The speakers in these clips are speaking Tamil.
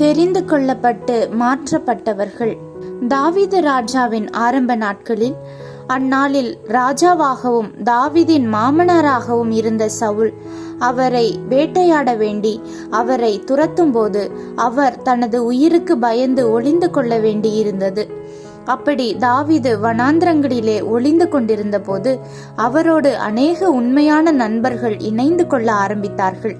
தெரிந்து கொள்ளப்பட்டு மாற்றப்பட்டவர்கள். தாவீது ராஜாவின் ஆரம்ப நாட்களில், அந்நாளில் ராஜாவாகவும் தாவீதின் மாமனாராகவும் இருந்த சவுல் அவரை வேட்டையாட வேண்டி அவரை துரத்தும் போது அவர் தனது உயிருக்கு பயந்து ஒளிந்து கொள்ள வேண்டி இருந்தது. அப்படி தாவீது வனாந்திரங்களிலே ஒளிந்து கொண்டிருந்த போது அவரோடு அநேக உண்மையான நண்பர்கள் இணைந்து கொள்ள ஆரம்பித்தார்கள்.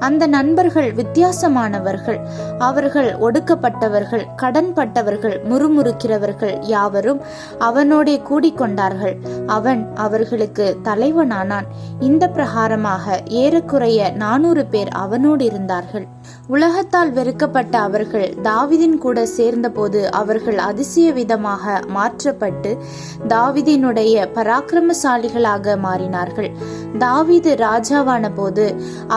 அந்த நண்பர்கள் வித்தியாசமானவர்கள். அவர்கள் ஒடுக்கப்பட்டவர்கள், கடன்பட்டவர்கள், முறுமுறுக்கிறவர்கள் யாவரும் அவனோடே கூடிக்கொண்டார்கள். அவன் அவர்களுக்கு தலைவனானான். இந்த பிரகாரமாக ஏறக்குறைய 400 பேர் அவனோடு இருந்தார்கள். உலகத்தால் வெறுக்கப்பட்ட அவர்கள் தாவீதின் கூட சேர்ந்தபோது அவர்கள் அதிசய விதமாக மாற்றப்பட்டு தாவீதினுடைய பராக்கிரமசாலிகளாக மாறினார்கள். தாவீது ராஜாவான போது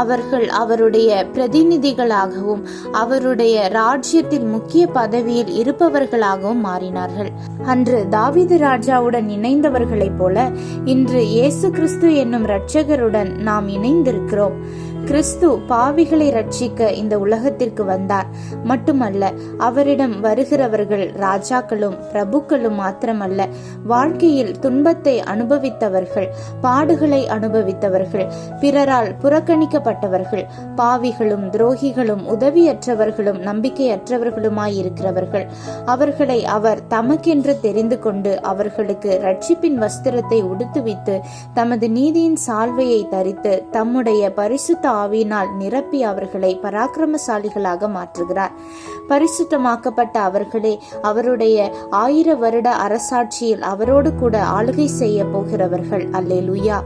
அவர்கள் அவருடைய பிரதிநிதிகளாகவும் அவருடைய ராஜ்யத்தில் முக்கிய பதவியில் இருப்பவர்களாகவும் மாறினார்கள். அன்று தாவீது ராஜாவுடன் இணைந்தவர்களைப் போல இன்று இயேசு கிறிஸ்து என்னும் இரட்சகருடன் நாம் இணைந்திருக்கிறோம். கிறிஸ்து பாவிகளை ரட்சிக்க இந்த உலகத்திற்கு வந்தார். மட்டுமல்ல, அவரிடம் வருகிறவர்கள் ராஜாக்களும் பிரபுக்களும் மாத்திரமல்ல, வாழ்க்கையில் துன்பத்தை அனுபவித்தவர்கள், பாடுகளை அனுபவித்தவர்கள், பிறரால் புறக்கணிக்கப்பட்டவர்கள், பாவிகளும் துரோகிகளும் உதவியற்றவர்களும் நம்பிக்கையற்றவர்களுமாயிருக்கிறவர்கள். அவர்களை அவர் தமக்கென்று தெரிந்து கொண்டு அவர்களுக்கு இரட்சிப்பின் வஸ்திரத்தை உடுத்துவித்து தமது நீதியின் சால்வையை தரித்து தம்முடைய பரிசுத்த ஆவியினால் நிரப்பி அவர்களை பராக்கிரமசாலிகளாக மாற்றுகிறார். பரிசுத்தமாக்கப்பட்ட அவர்களே அவருடைய 1000 வருட அரசாட்சியில் அவரோடு கூட ஆளுகை செய்ய போகிறவர்கள். அல்லேலூயா.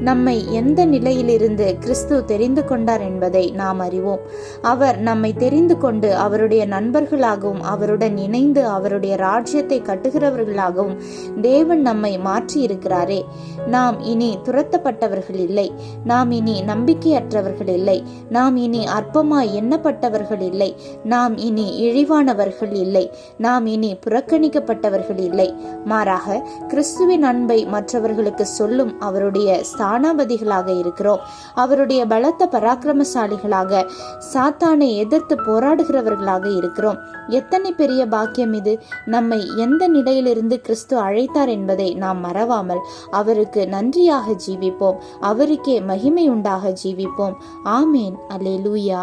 நம்மை எந்த நிலையிலிருந்து கிறிஸ்து தெரிந்து கொண்டார் என்பதை நாம் அறிவோம். அவர் நம்மை தெரிந்து கொண்டு அவருடைய நண்பர்களாகவும் அவருடன் இணைந்து அவருடைய ராஜ்யத்தை கட்டுகிறவர்களாகவும் தேவன் நம்மை மாற்றி இருக்கிறாரே. நாம் இனி துரத்தப்பட்டவர்கள் இல்லை. நாம் இனி நம்பிக்கையற்றவர்கள் இல்லை. நாம் இனி அற்பமாய் எண்ணப்பட்டவர்கள் இல்லை. நாம் இனி இழிவானவர்கள் இல்லை. நாம் இனி புறக்கணிக்கப்பட்டவர்கள் இல்லை. மாறாக கிறிஸ்துவின் அன்பை மற்றவர்களுக்கு சொல்லும் அவருடைய ஸ்தானாபதிகளாக இருக்கிறோம். அவருடைய பலத்த பராக்கிரமசாலிகளாக, சாத்தானை எதிர்த்து போராடுகிறவர்களாக இருக்கிறோம். எத்தனை பெரிய பாக்கியம் இது! நம்மை எந்த நிலையிலிருந்து கிறிஸ்து அழைத்தார் என்பதை நாம் மறவாமல் அவருக்கு நன்றியாக ஜீவிப்போம். அவருக்கே மகிமை உண்டாக ஜீவிப்போம். ஆமேன். அல்லேலூயா.